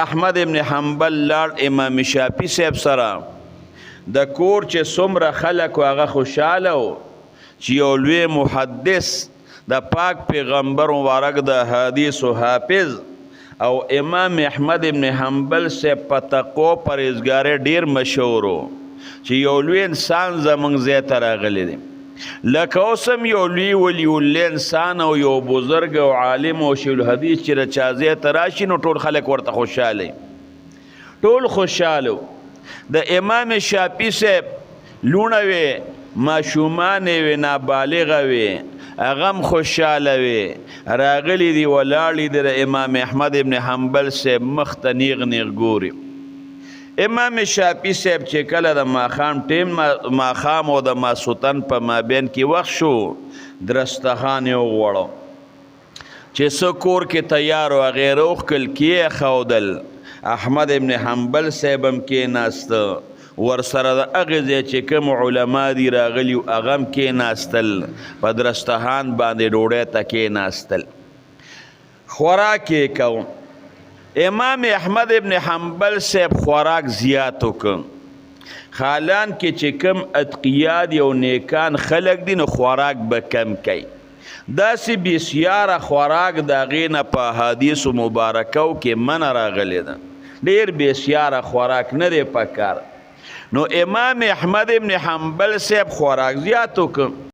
احمد ابن حنبل لاړ امام شافعي صاحب سره د کور چې څومره خلک هغه خوشحاله و چې یو لوی محدث د پاک پیغمبر مبارک د حدیث و حافظ او امام احمد ابن حنبل صاحب په تقوا پرهیزګارۍ ډیر مشهور و چې یو لوی انسان زمونږ ځای ته راغلی دی لکه اوس هم یو لوی ولی الله انسان او یو بزرګ او عالم او شیخ الحدیث چې د چا ځای ته راشي نو ټول خلک ورته خوشحاله ټول خوشحاله د امام شافعي صاحب لوڼه وې ماشومانې وې نابالغه وې هغه هم خوشحاله وې راغلي دي ولاړې دي د امام احمد ابن حنبل صاحب مخ ته نیغ نیغ ګوري امام شافعي صاحب چې کله د ماښام ټیم ماښام او د ماسوتن په مابین کې وخت شو درستخان یې وغوړو چې څه کور کې تیار و هغې روغکل کېښودل احمد ابن حنبل صاحب هم کېناسته ورسره د هغې ځای چې کوم علما دي راغلي هغه هم کېناستل په درستخان باندې ډوډۍ ته کېناستل خوراک یې کوم امام احمد ابن حنبل صاحب خوراک زیات وکړ حالان کې چې کم اتقیا دي او نیکان خلق دي نو خوراک به کم کوي داسې بسیاره خوراک د هغې نه په احادیثو مبارکو کې منع راغلی ده ډېر بسیاره خوراک نه دی پکار نو امام احمد ابن حنبل صاحب خوراک زیات وکړ